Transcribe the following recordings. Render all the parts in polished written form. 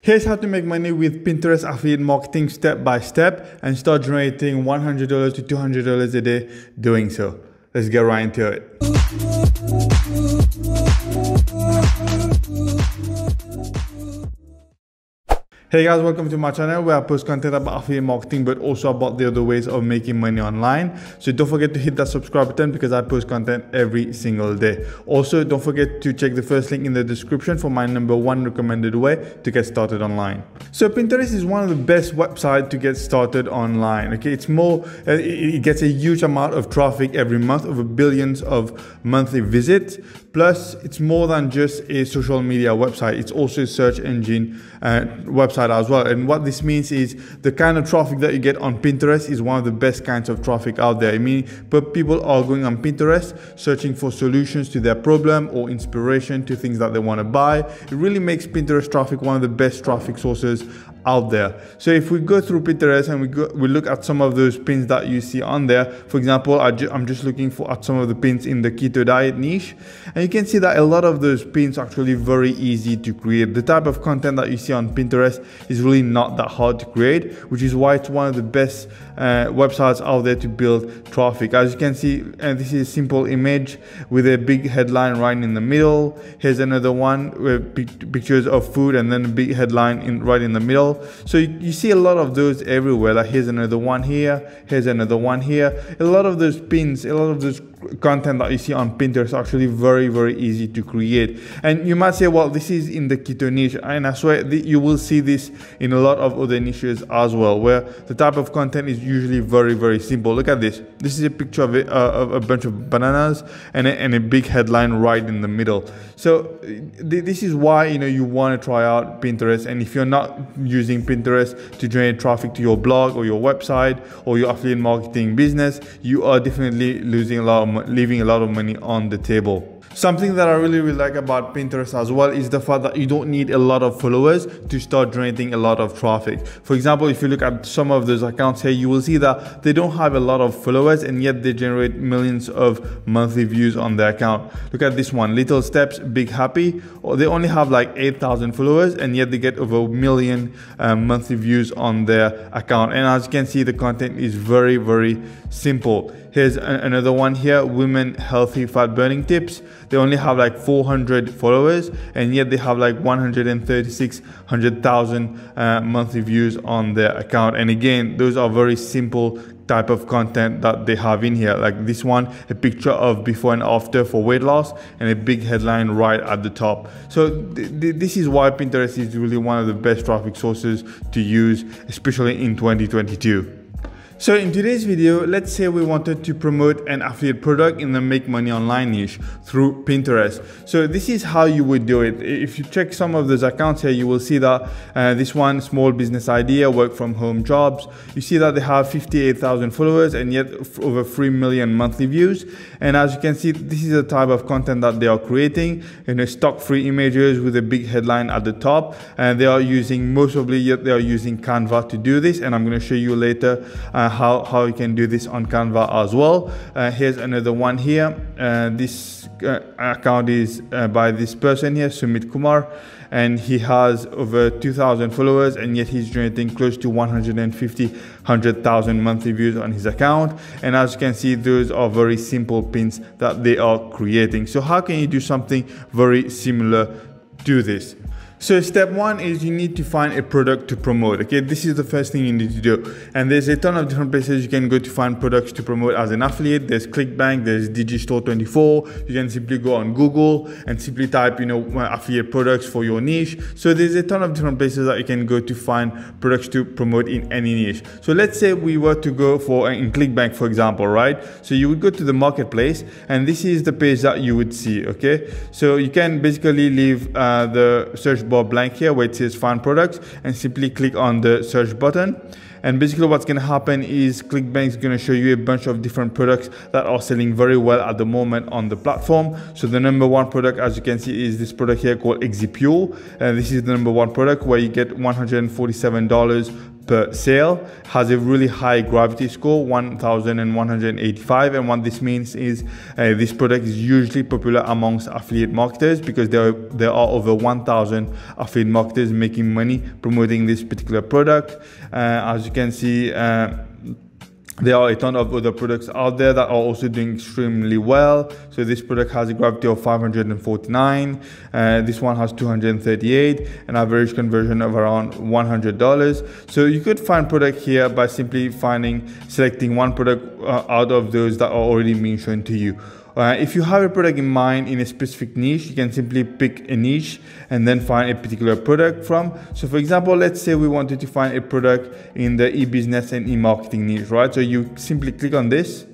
Here's how to make money with Pinterest affiliate marketing step by step and start generating $100 to $200 a day doing so. Let's get right into it. Hey guys, welcome to my channel where I post content about affiliate marketing but also about the other ways of making money online. So don't forget to hit that subscribe button because I post content every single day. Also, don't forget to check the first link in the description for my #1 recommended way to get started online. So Pinterest is one of the best websites to get started online. Okay, it gets a huge amount of traffic every month, over billions of monthly visits. Plus, it's more than just a social media website. It's also a search engine website as well. And what this means is the kind of traffic that you get on Pinterest is one of the best kinds of traffic out there. I mean, but people are going on Pinterest searching for solutions to their problem or inspiration to things that they want to buy. It really makes Pinterest traffic one of the best traffic sources out there. So if we go through Pinterest and we look at some of those pins that you see on there, for example, I'm just looking at some of the pins in the keto diet niche, and you can see that a lot of those pins are actually very easy to create. The type of content that you see on Pinterest is really not that hard to create, which is why it's one of the best websites out there to build traffic. As you can see, and this is a simple image with a big headline right in the middle. Here's another one with pictures of food and then a big headline right in the middle. So you see a lot of those everywhere. Like here's another one here, here's another one here. A lot of those pins, a lot of those content that you see on Pinterest are actually very easy to create. And you might say, well, this is in the keto niche, and I swear you will see this in a lot of other niches as well, where the type of content is usually very simple. Look at this. This is a picture of a bunch of bananas and a big headline right in the middle. So this is why you want to try out Pinterest. And if you're not using Pinterest to generate traffic to your blog or your website or your affiliate marketing business, you are definitely leaving a lot of money on the table. Something that I really like about Pinterest as well is the fact that you don't need a lot of followers to start generating a lot of traffic. For example, if you look at some of those accounts here, you will see that they don't have a lot of followers and yet they generate millions of monthly views on their account. Look at this one, Little Steps Big Happy. They only have like 8,000 followers and yet they get over 1 million monthly views on their account. And as you can see, the content is very simple. Here's another one here, Women Healthy Fat Burning Tips. They only have like 400 followers and yet they have like 136,000 monthly views on their account. And again, those are very simple type of content that they have in here. Like this one, a picture of before and after for weight loss and a big headline right at the top. So this is why Pinterest is really one of the best traffic sources to use, especially in 2022. So in today's video, let's say we wanted to promote an affiliate product in the make money online niche through Pinterest. So this is how you would do it. If you check some of those accounts here, you will see that this one, small business idea, work from home jobs. You see that they have 58,000 followers and yet over 3 million monthly views. And as you can see, this is the type of content that they are creating, stock free images with a big headline at the top. And they are using, they are using Canva to do this. And I'm going to show you later how you can do this on Canva as well. Here's another one here. This account is by this person here, Sumit Kumar, and he has over 2,000 followers and yet he's generating close to 100,000 monthly views on his account. And as you can see, those are very simple pins that they are creating. So how can you do something very similar to this? So step one is you need to find a product to promote. Okay, this is the first thing you need to do. And there's a ton of different places you can go to find products to promote as an affiliate. There's ClickBank, there's Digistore24. You can simply go on Google and simply type, affiliate products for your niche. So there's a ton of different places that you can go to find products to promote in any niche. So let's say we were to go for in ClickBank, for example, right? So you would go to the marketplace and this is the page that you would see. Okay, so you can basically leave the search bar blank here where it says find products and simply click on the search button. And basically what's going to happen is ClickBank is going to show you a bunch of different products that are selling very well at the moment on the platform. So the #1 product, as you can see, is this product here called Exipure. And this is the #1 product where you get $147 per sale, has a really high gravity score, 1185, and what this means is this product is usually popular amongst affiliate marketers because there are over 1,000 affiliate marketers making money promoting this particular product. As you can see, there are a ton of other products out there that are also doing extremely well. So this product has a gravity of 549. This one has 238, an average conversion of around $100. So you could find product here by simply selecting one product out of those that are already being shown to you. If you have a product in mind in a specific niche, you can simply pick a niche and then find a particular product from. So for example, let's say we wanted to find a product in the e-business and e-marketing niche, right? So you simply click on this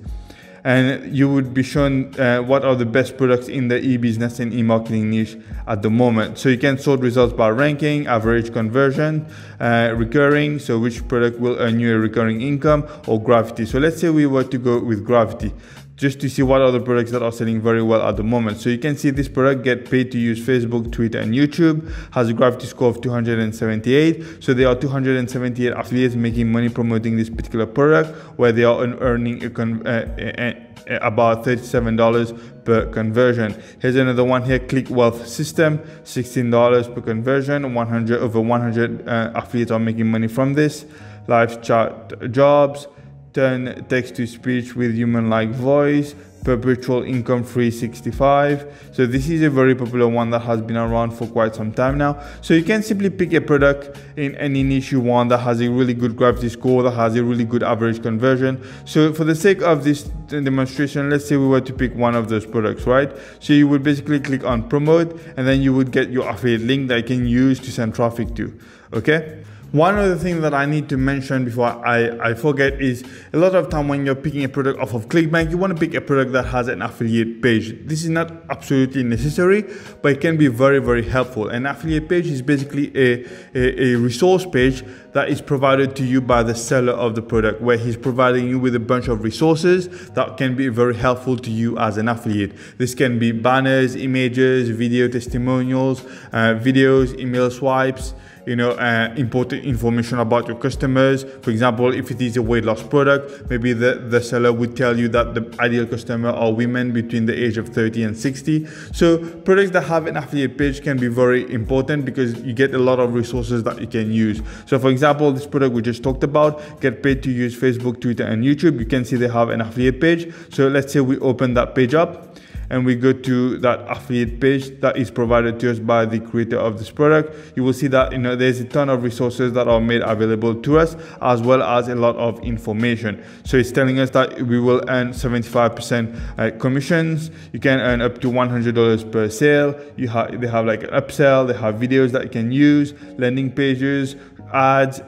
and you would be shown what are the best products in the e-business and e-marketing niche at the moment. So you can sort results by ranking, average conversion, recurring, so which product will earn you a recurring income, or gravity. So let's say we were to go with gravity, just to see what are the products that are selling very well at the moment. So you can see this product get paid to use Facebook, Twitter, and YouTube, has a gravity score of 278. So there are 278 affiliates making money promoting this particular product, where they are earning about $37 per conversion. Here's another one here, Click Wealth System, $16 per conversion. Over 100 affiliates are making money from this. Live chat jobs, turn text to speech with human-like voice, perpetual income 365. So this is a very popular one that has been around for quite some time now. So you can simply pick a product in any niche you want that has a really good gravity score, that has a really good average conversion. So for the sake of this demonstration, let's say we were to pick one of those products, right? So you would basically click on promote, and then you would get your affiliate link that you can use to send traffic to, okay? One other thing that I need to mention before I forget is a lot of time when you're picking a product off of ClickBank, you want to pick a product that has an affiliate page. This is not absolutely necessary, but it can be very, very helpful. An affiliate page is basically a resource page that is provided to you by the seller of the product, where he's providing you with a bunch of resources that can be very helpful to you as an affiliate. This can be banners, images, video testimonials, videos, email swipes, important information about your customers. For example, if it is a weight loss product, maybe the seller would tell you that the ideal customer are women between the age of 30 and 60. So products that have an affiliate page can be very important because you get a lot of resources that you can use. So for example, this product we just talked about, get paid to use Facebook, Twitter, and YouTube. You can see they have an affiliate page. So let's say we open that page up and we go to that affiliate page that is provided to us by the creator of this product. You will see that there's a ton of resources that are made available to us, as well as a lot of information. So it's telling us that we will earn 75% commissions. You can earn up to $100 per sale. They have like an upsell. They have videos that you can use, landing pages, ads,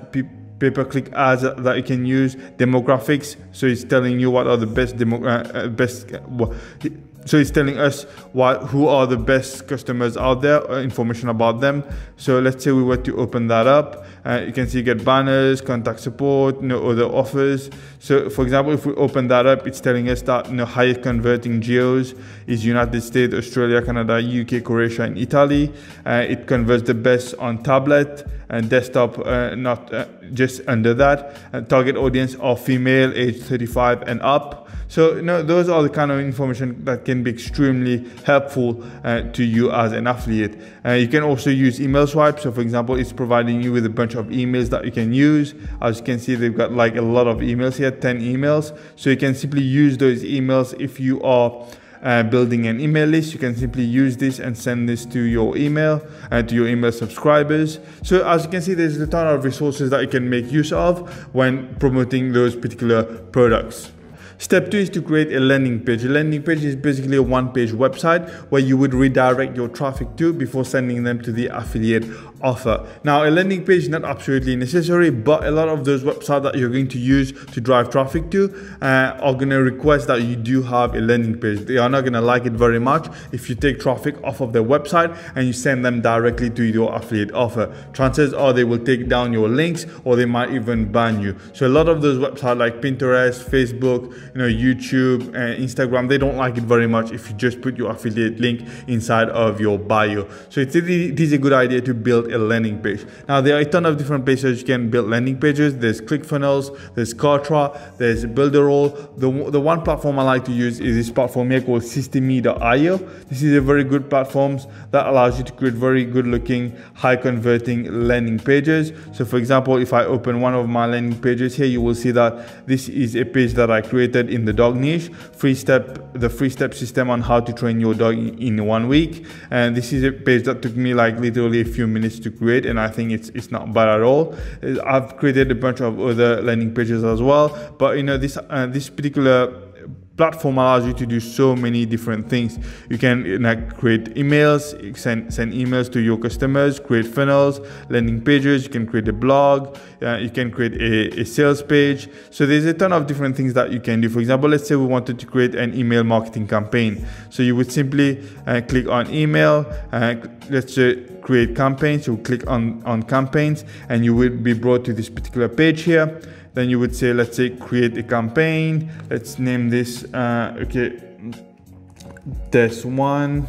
pay-per-click ads that you can use, demographics. So it's telling you what are the So it's telling us who are the best customers out there, information about them. So let's say we were to open that up. You can see get banners, contact support, other offers. So for example, if we open that up, it's telling us that highest converting geos is United States, Australia, Canada, UK, Croatia, and Italy. It converts the best on tablet and desktop, not just under that. Target audience are female, age 35 and up. So those are the kind of information that can be extremely helpful to you as an affiliate. You can also use email swipe. So for example, it's providing you with a bunch of emails that you can use. As you can see, they've got like a lot of emails here, 10 emails. So you can simply use those emails. If you are building an email list, you can simply use this and send this to your email and to your email subscribers. So as you can see, there's a ton of resources that you can make use of when promoting those particular products. Step 2 is to create a landing page. A landing page is basically a one-page website where you would redirect your traffic to before sending them to the affiliate offer. Now, a landing page is not absolutely necessary, but a lot of those websites that you're going to use to drive traffic to are going to request that you do have a landing page. They are not going to like it very much if you take traffic off of their website and you send them directly to your affiliate offer. Chances are they will take down your links, or they might even ban you. So a lot of those websites like Pinterest, Facebook, YouTube and Instagram, they don't like it very much if you just put your affiliate link inside of your bio. So it is a good idea to build a landing page. Now there are a ton of different places you can build landing pages. There's ClickFunnels, there's Kartra, there's Builderall. The one platform I like to use is this platform here called Systeme.io. This is a very good platform that allows you to create very good looking, high converting landing pages. So for example, if I open one of my landing pages here, you will see that this is a page that I created in the dog niche, the 3-step system on how to train your dog in 1 week. And this is a page that took me like literally a few minutes to create, and I think it's not bad at all. I've created a bunch of other landing pages as well, but this particular platform allows you to do so many different things. You can create emails, send emails to your customers, create funnels, landing pages, you can create a blog, you can create a sales page. So there's a ton of different things that you can do. For example, let's say we wanted to create an email marketing campaign. So you would simply click on email, let's say create campaigns. You click on campaigns and you will be brought to this particular page here. Then you would say, let's say, create a campaign. Let's name this, test one.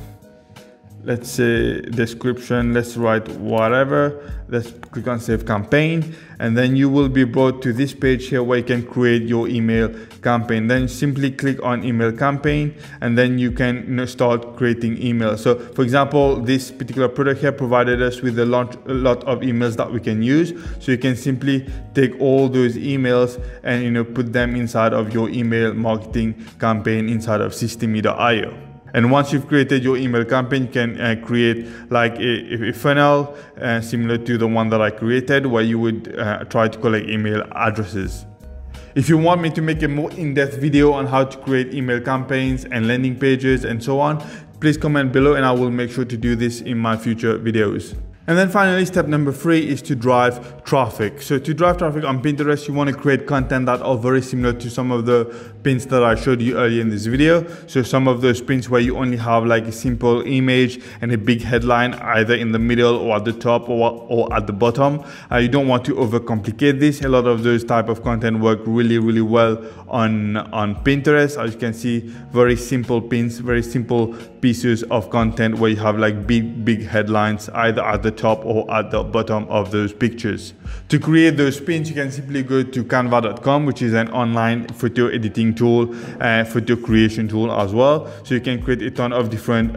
Let's say description, let's write whatever. Let's click on save campaign. And then you will be brought to this page here where you can create your email campaign. Then simply click on email campaign, and then you can start creating emails. So for example, this particular product here provided us with a lot of emails that we can use. So you can simply take all those emails and put them inside of your email marketing campaign inside of Systeme.io. And once you've created your email campaign, you can create like a funnel similar to the one that I created, where you would try to collect email addresses. If you want me to make a more in-depth video on how to create email campaigns and landing pages and so on, please comment below and I will make sure to do this in my future videos. And then finally, step number 3 is to drive traffic. So to drive traffic on Pinterest, you want to create content that are very similar to some of the pins that I showed you earlier in this video. So some of those pins where you only have like a simple image and a big headline either in the middle or at the top or at the bottom. You don't want to overcomplicate this. A lot of those type of content work really well on Pinterest. As you can see, very simple pins, very simple pieces of content where you have like big headlines either at the top or at the bottom of those pictures. To create those pins, you can simply go to canva.com, which is an online photo editing tool, photo creation tool as well. So you can create a ton of different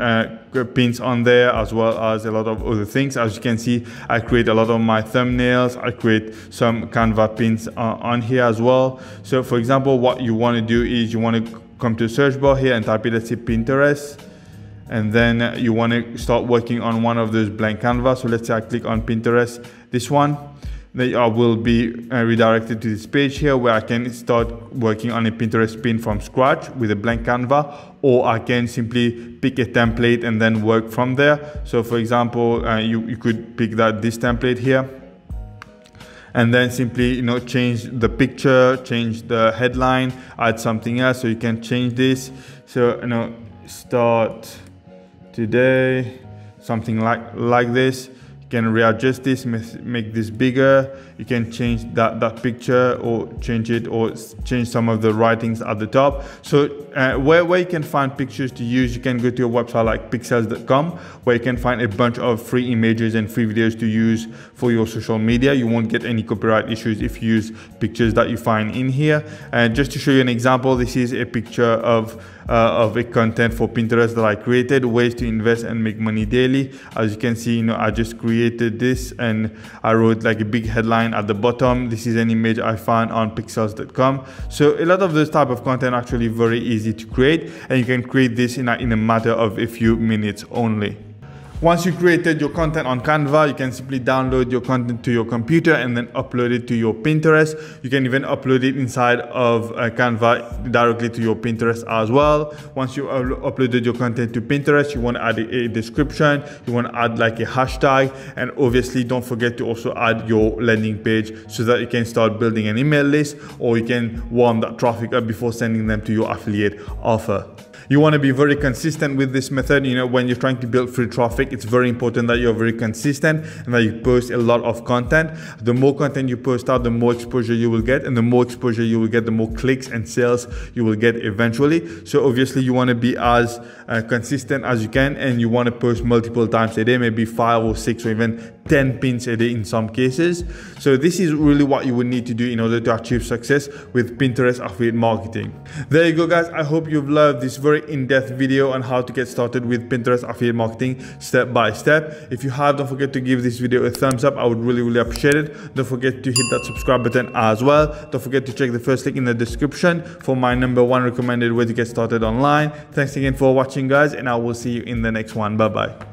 pins on there, as well as a lot of other things. As you can see, I create a lot of my thumbnails. I create some Canva pins on here as well. So for example, what you want to do is you want to come to the search bar here and type it, let's say Pinterest. And then you want to start working on one of those blank canvas. So let's say I click on Pinterest, this one. Then I will be redirected to this page here where I can start working on a Pinterest pin from scratch with a blank Canva, or I can simply pick a template and then work from there. So for example, you could pick this template here, and then simply change the picture, change the headline, add something else. So you can change this. So start today, something like this. You can readjust this, make this bigger. You can change that picture or change it, or change some of the writings at the top. So where you can find pictures to use, you can go to a website like pexels.com, where you can find a bunch of free images and free videos to use for your social media. You won't get any copyright issues if you use pictures that you find in here. And just to show you an example, this is a picture of a content for Pinterest that I created, ways to invest and make money daily. As you can see, I just created this and I wrote like a big headline at the bottom. This is an image I found on pexels.com. So a lot of this type of content actually very easy to create, and you can create this in a matter of a few minutes only. Once you created your content on Canva, you can simply download your content to your computer and then upload it to your Pinterest. You can even upload it inside of Canva directly to your Pinterest as well. Once you uploaded your content to Pinterest, you want to add a description, you want to add like a hashtag, and obviously don't forget to also add your landing page so that you can start building an email list, or you can warm that traffic up before sending them to your affiliate offer. You want to be very consistent with this method. You know, when you're trying to build free traffic, it's very important that you're very consistent and that you post a lot of content. The more content you post out, the more exposure you will get, and the more exposure you will get, the more clicks and sales you will get eventually. So obviously you want to be as consistent as you can, and you want to post multiple times a day, maybe 5 or 6 or even 10 pins a day in some cases. So this is really what you would need to do in order to achieve success with Pinterest affiliate marketing. There you go, guys. I hope you've loved this very in-depth video on how to get started with Pinterest affiliate marketing step by step. If you have, don't forget to give this video a thumbs up. I would really appreciate it. Don't forget to hit that subscribe button as well. Don't forget to check the first link in the description for my #1 recommended way to get started online. Thanks again for watching, guys, and I will see you in the next one. Bye bye.